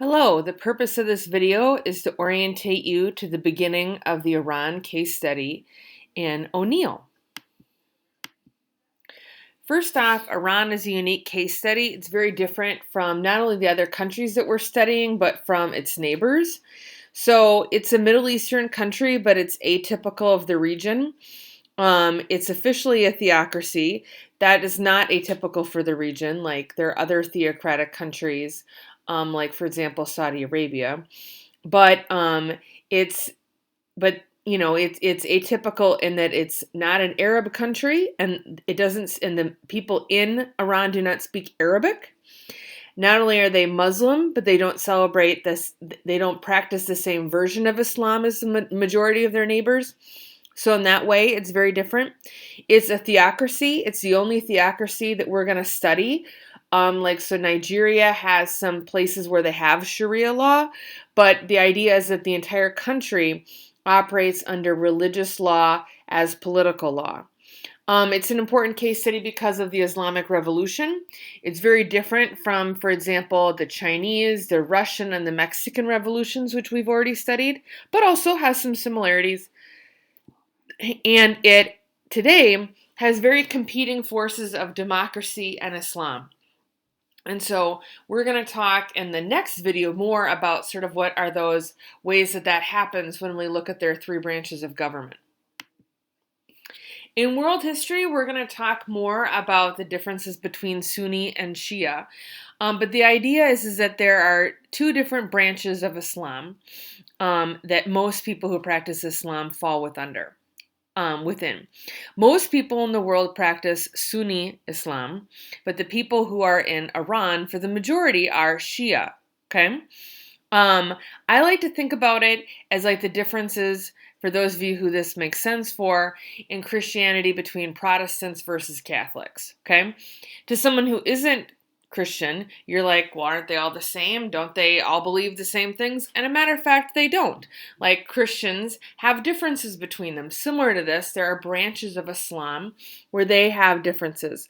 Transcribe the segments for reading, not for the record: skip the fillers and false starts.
Hello, the purpose of this video is to orientate you to the beginning of the Iran case study in O'Neill. First off, Iran is a unique case study. It's very different from not only the other countries that we're studying, but from its neighbors. So it's a Middle Eastern country, but it's atypical of the region. It's officially a theocracy. That is not atypical for the region. Like there are other theocratic countries, like for example Saudi Arabia, but it's but it's atypical in that it's not an Arab country, and it doesn't. And the people in Iran do not speak Arabic. Not only are they Muslim, but they don't celebrate this. They don't practice the same version of Islam as the majority of their neighbors. So in that way, it's very different. It's a theocracy. It's the only theocracy that we're going to study. So Nigeria has some places where they have Sharia law, but the idea is that the entire country operates under religious law as political law. It's an important case study because of the Islamic Revolution. It's very different from, for example, the Chinese, the Russian, and the Mexican revolutions, which we've already studied, but also has some similarities. And it today has very competing forces of democracy and Islam. And so we're going to talk in the next video more about sort of what are those ways that happens when we look at their three branches of government. In world history, we're going to talk more about the differences between Sunni and Shia. But the idea is that there are two different branches of Islam that most people who practice Islam fall within. Most people in the world practice Sunni Islam, but the people who are in Iran, for the majority, are Shia. Okay? I like to think about it as like the differences, for those of you who this makes sense for, in Christianity between Protestants versus Catholics. Okay? To someone who isn't Christian, you're like, well, aren't they all the same? Don't they all believe the same things? And a matter of fact, they don't. Like Christians have differences between them. Similar to this, there are branches of Islam where they have differences.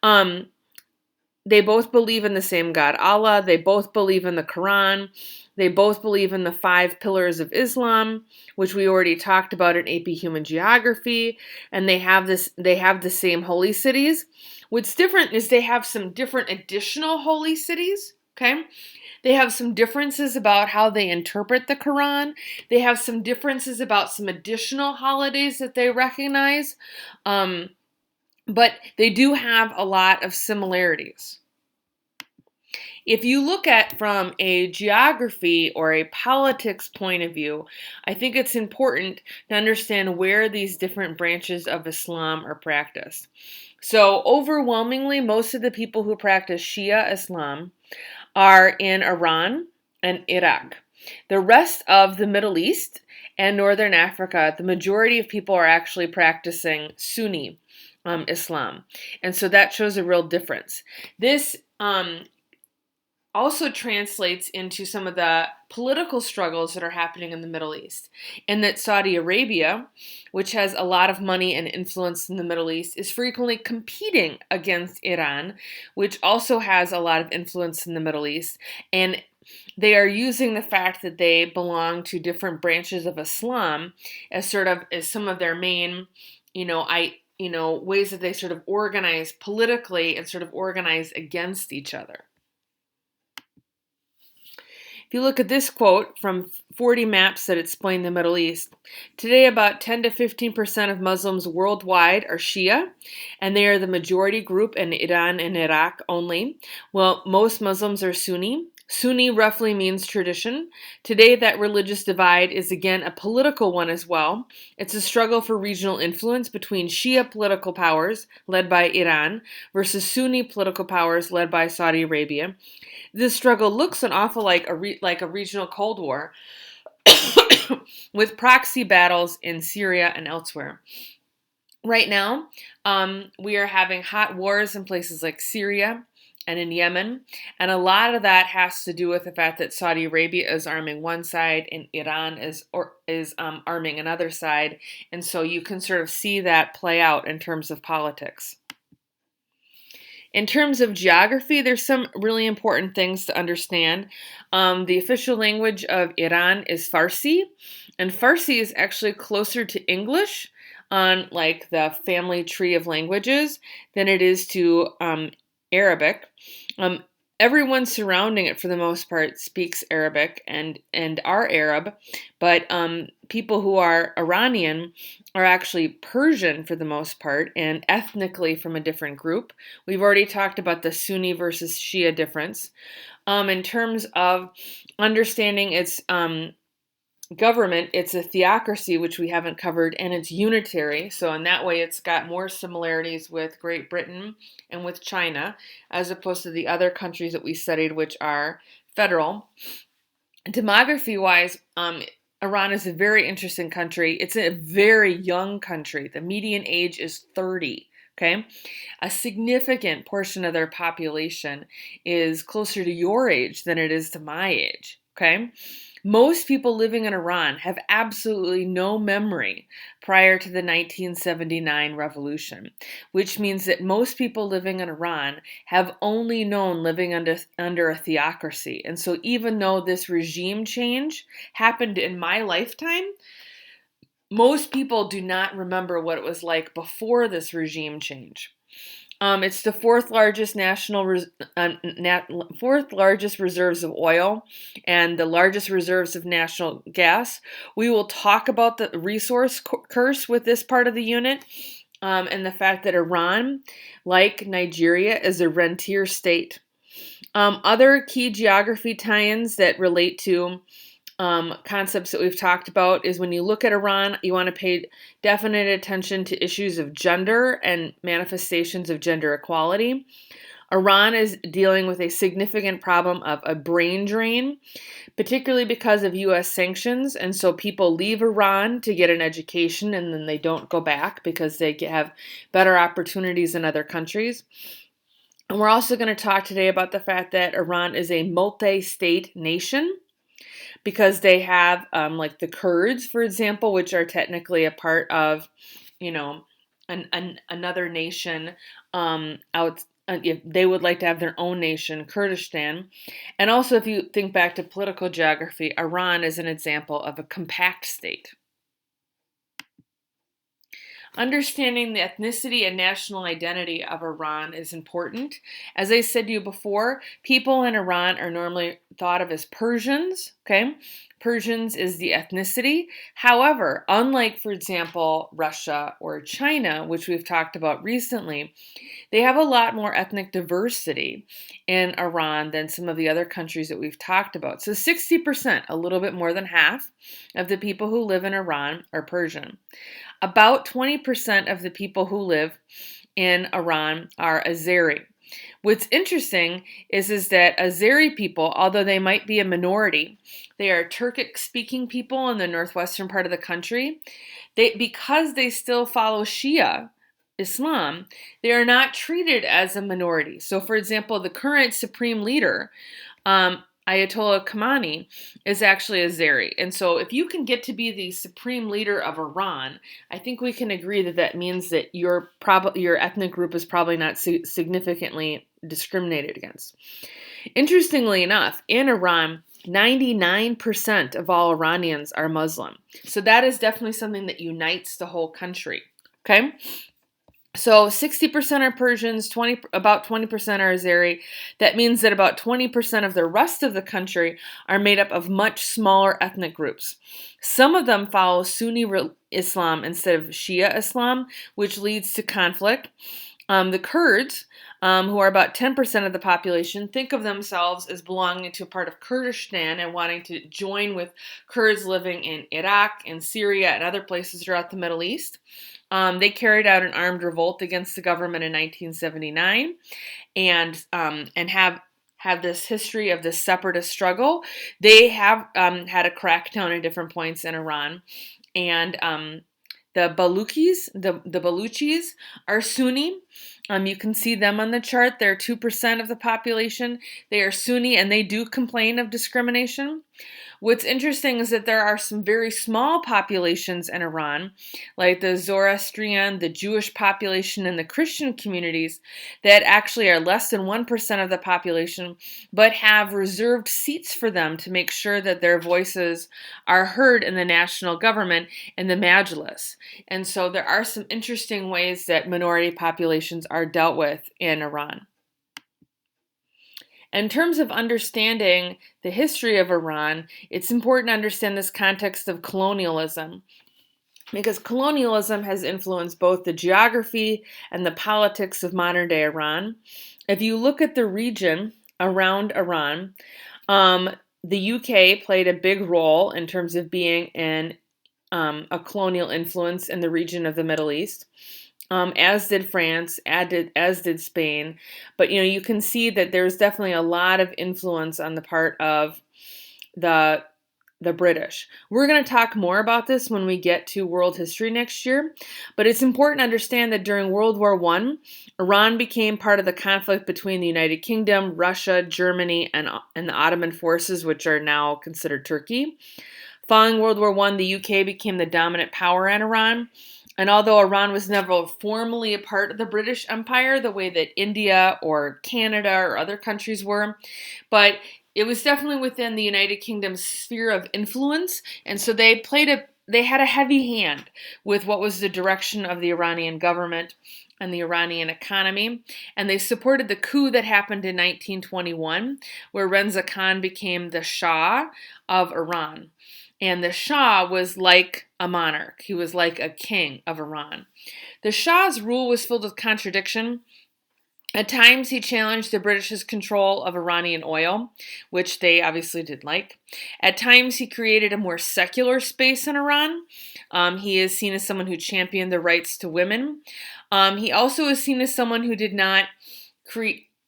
They both believe in the same God, Allah. They both believe in the Quran. They both believe in the 5 pillars of Islam, which we already talked about in AP Human Geography. And they have the same holy cities. What's different is they have some different additional holy cities, okay? They have some differences about how they interpret the Quran. They have some differences about some additional holidays that they recognize. But they do have a lot of similarities. If you look at from a geography or a politics point of view, I think it's important to understand where these different branches of Islam are practiced. So overwhelmingly, most of the people who practice Shia Islam are in Iran and Iraq. The rest of the Middle East and Northern Africa, the majority of people are actually practicing Sunni Islam. And so that shows a real difference. This also translates into some of the political struggles that are happening in the Middle East. And that Saudi Arabia, which has a lot of money and influence in the Middle East, is frequently competing against Iran, which also has a lot of influence in the Middle East. And they are using the fact that they belong to different branches of Islam as some of their main, ways that they sort of organize politically and sort of organize against each other. If you look at this quote from 40 maps that explain the Middle East, today about 10 to 15% of Muslims worldwide are Shia, and they are the majority group in Iran and Iraq only. Well, most Muslims are Sunni. Sunni roughly means tradition. Today, that religious divide is again a political one as well. It's a struggle for regional influence between Shia political powers, led by Iran, versus Sunni political powers, led by Saudi Arabia. This struggle looks an awful like a regional Cold War with proxy battles in Syria and elsewhere. Right now, we are having hot wars in places like Syria and in Yemen, and a lot of that has to do with the fact that Saudi Arabia is arming one side and Iran is arming another side, and so you can sort of see that play out in terms of politics. In terms of geography, there's some really important things to understand. The official language of Iran is Farsi, and Farsi is actually closer to English on like the family tree of languages than it is to Arabic. Um, Everyone surrounding it, for the most part, speaks Arabic and are Arab, but people who are Iranian are actually Persian for the most part and ethnically from a different group. We've already talked about the Sunni versus Shia difference. In terms of understanding its government, it's a theocracy, which we haven't covered, and it's unitary. So in that way, it's got more similarities with Great Britain and with China, as opposed to the other countries that we studied, which are federal. Demography-wise, Iran is a very interesting country. It's a very young country. The median age is 30. Okay, a significant portion of their population is closer to your age than it is to my age. Okay, most people living in Iran have absolutely no memory prior to the 1979 revolution, which means that most people living in Iran have only known living under a theocracy. And so even though this regime change happened in my lifetime, most people do not remember what it was like before this regime change. It's the fourth largest fourth largest reserves of oil and the largest reserves of natural gas. We will talk about the resource curse with this part of the unit, and the fact that Iran, like Nigeria, is a rentier state. Other key geography tie-ins that relate to concepts that we've talked about is when you look at Iran, you want to pay definite attention to issues of gender and manifestations of gender equality. Iran is dealing with a significant problem of a brain drain, particularly because of U.S. sanctions. And so people leave Iran to get an education and then they don't go back because they have better opportunities in other countries. And we're also going to talk today about the fact that Iran is a multi-state nation, because they have like the Kurds, for example, which are technically a part of, another nation out. If they would like to have their own nation, Kurdistan. And also, if you think back to political geography, Iran is an example of a compact state. Understanding the ethnicity and national identity of Iran is important. As I said to you before, people in Iran are normally thought of as Persians, okay? Persians is the ethnicity. However, unlike, for example, Russia or China, which we've talked about recently, they have a lot more ethnic diversity in Iran than some of the other countries that we've talked about. So 60%, a little bit more than half, of the people who live in Iran are Persian. About 20% of the people who live in Iran are Azeri. What's interesting is that Azeri people, although they might be a minority, they are Turkic-speaking people in the northwestern part of the country. Because they still follow Shia Islam, they are not treated as a minority. So, for example, the current supreme leader, Ayatollah Khomeini, is actually Azeri. And so if you can get to be the supreme leader of Iran, I think we can agree that that means that your ethnic group is probably not significantly discriminated against. Interestingly enough, in Iran, 99% of all Iranians are Muslim. So that is definitely something that unites the whole country. Okay? So 60% are Persians, about 20% are Azeri. That means that about 20% of the rest of the country are made up of much smaller ethnic groups. Some of them follow Sunni Islam instead of Shia Islam, which leads to conflict. The Kurds, who are about 10% of the population, think of themselves as belonging to a part of Kurdistan and wanting to join with Kurds living in Iraq and Syria and other places throughout the Middle East. They carried out an armed revolt against the government in 1979 and have this history of this separatist struggle. They have had a crackdown at different points in Iran. And the Baluchis are Sunni, You can see them on the chart. They're 2% of the population. They are Sunni and they do complain of discrimination. What's interesting is that there are some very small populations in Iran, like the Zoroastrian, the Jewish population, and the Christian communities that actually are less than 1% of the population, but have reserved seats for them to make sure that their voices are heard in the national government in the Majlis. And so there are some interesting ways that minority populations are dealt with in Iran. In terms of understanding the history of Iran, it's important to understand this context of colonialism, because colonialism has influenced both the geography and the politics of modern day Iran. If you look at the region around Iran, the UK played a big role in terms of being a colonial influence in the region of the Middle East. As did France, as did Spain. But you can see that there's definitely a lot of influence on the part of the British. We're going to talk more about this when we get to world history next year, but it's important to understand that during World War I, Iran became part of the conflict between the United Kingdom, Russia, Germany, and the Ottoman forces, which are now considered Turkey. Following World War I, the UK became the dominant power in Iran. And although Iran was never formally a part of the British Empire, the way that India or Canada or other countries were, but it was definitely within the United Kingdom's sphere of influence, and so they had a heavy hand with what was the direction of the Iranian government and the Iranian economy, and they supported the coup that happened in 1921, where Reza Khan became the Shah of Iran. And the Shah was like a monarch. He was like a king of Iran. The Shah's rule was filled with contradiction. At times, he challenged the British's control of Iranian oil, which they obviously didn't like. At times, he created a more secular space in Iran. He is seen as someone who championed the rights to women. He also is seen as someone who did not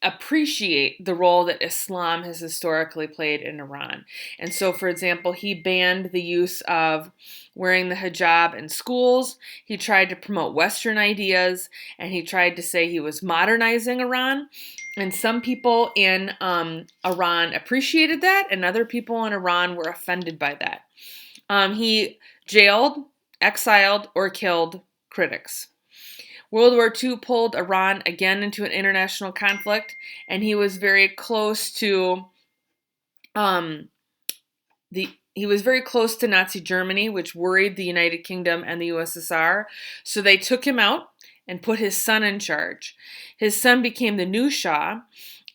appreciate the role that Islam has historically played in Iran. And so, for example, he banned the use of wearing the hijab in schools. He tried to promote Western ideas, and he tried to say he was modernizing Iran. And some people in Iran appreciated that, and other people in Iran were offended by that. He jailed, exiled, or killed critics. World War II pulled Iran again into an international conflict, and he was very close to Nazi Germany, which worried the United Kingdom and the USSR. So they took him out and put his son in charge. His son became the new Shah.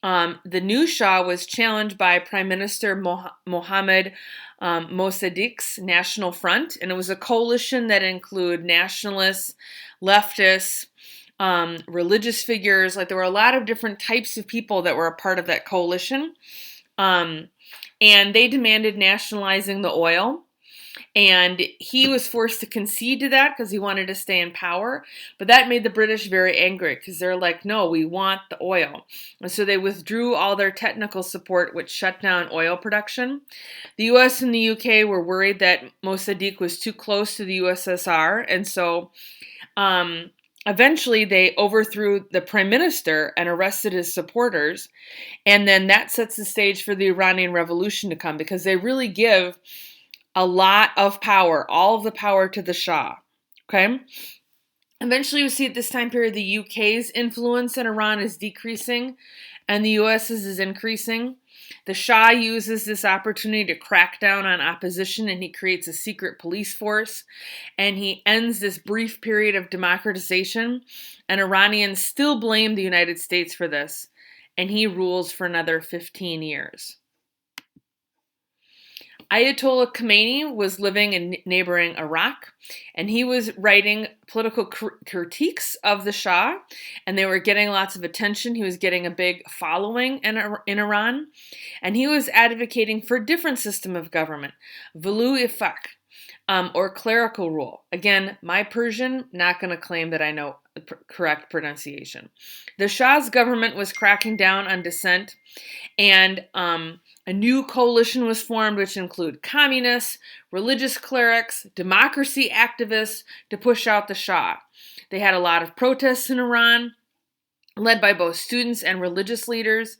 The new Shah was challenged by Prime Minister Mohammad Mossadegh's National Front, and it was a coalition that included nationalists, leftists, religious figures. Like, there were a lot of different types of people that were a part of that coalition, and they demanded nationalizing the oil. And he was forced to concede to that because he wanted to stay in power. But that made the British very angry because they're like, no, we want the oil. And so they withdrew all their technical support, which shut down oil production. The US and the UK were worried that Mossadegh was too close to the USSR. And so eventually they overthrew the prime minister and arrested his supporters. And then that sets the stage for the Iranian Revolution to come, because they really give a lot of power, all of the power, to the Shah. Okay? Eventually, we see at this time period the UK's influence in Iran is decreasing and the US's is increasing. The Shah uses this opportunity to crack down on opposition, and he creates a secret police force, and he ends this brief period of democratization, and Iranians still blame the United States for this, and he rules for another 15 years. Ayatollah Khomeini was living in neighboring Iraq, and he was writing political critiques of the Shah, and they were getting lots of attention. He was getting a big following in Iran, and he was advocating for a different system of government, velayat-e-faqih, or clerical rule. Again, my Persian, not going to claim that I know the correct pronunciation. The Shah's government was cracking down on dissent, and a new coalition was formed, which included communists, religious clerics, democracy activists, to push out the Shah. They had a lot of protests in Iran, led by both students and religious leaders,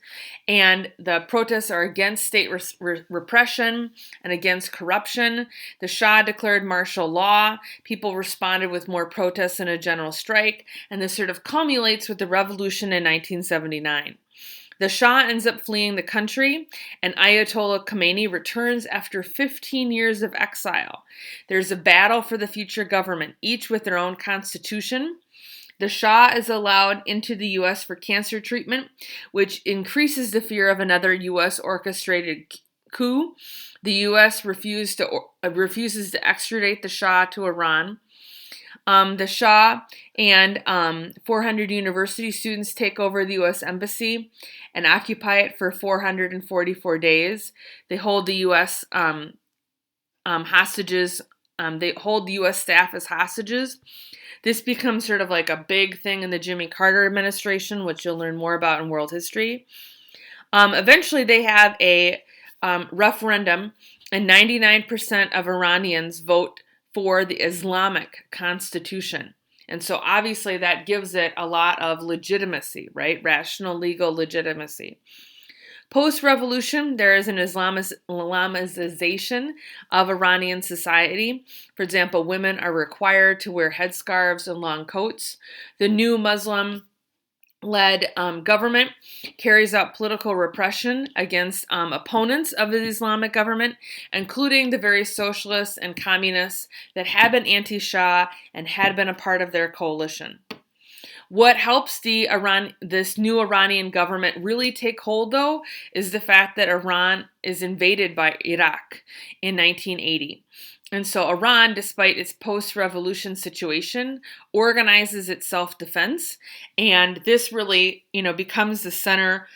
and the protests are against state repression and against corruption. The Shah declared martial law. People responded with more protests and a general strike, and this sort of culminates with the revolution in 1979. The Shah ends up fleeing the country, and Ayatollah Khomeini returns after 15 years of exile. There's a battle for the future government, each with their own constitution. The Shah is allowed into the U.S. for cancer treatment, which increases the fear of another U.S. orchestrated coup. The U.S. refuses to extradite the Shah to Iran. The Shah and 400 university students take over the U.S. embassy and occupy it for 444 days. They hold the U.S. Hostages. They hold the U.S. staff as hostages. This becomes sort of like a big thing in the Jimmy Carter administration, which you'll learn more about in world history. Eventually, they have a referendum, and 99% of Iranians vote for the Islamic constitution. And so obviously that gives it a lot of legitimacy, right? Rational legal legitimacy. Post-revolution, there is an Islamization of Iranian society. For example, women are required to wear headscarves and long coats. The new Muslim-led government carries out political repression against opponents of the Islamic government, including the various socialists and communists that had been anti-Shah and had been a part of their coalition. What helps this new Iranian government really take hold, though, is the fact that Iran is invaded by Iraq in 1980. And so Iran, despite its post-revolution situation, organizes its self-defense, and this really, becomes the center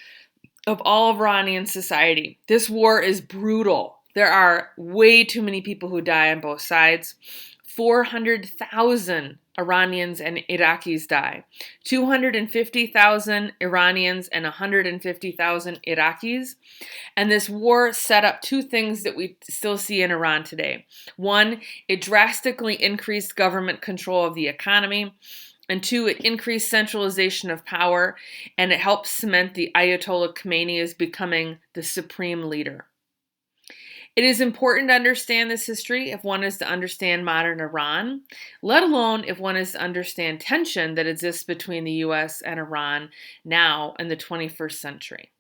of all of Iranian society. This war is brutal. There are way too many people who die on both sides. 400,000 Iranians and Iraqis die. 250,000 Iranians and 150,000 Iraqis. And this war set up two things that we still see in Iran today. One, it drastically increased government control of the economy. And two, it increased centralization of power, and it helped cement the Ayatollah Khomeini as becoming the supreme leader. It is important to understand this history if one is to understand modern Iran, let alone if one is to understand tension that exists between the U.S. and Iran now in the 21st century.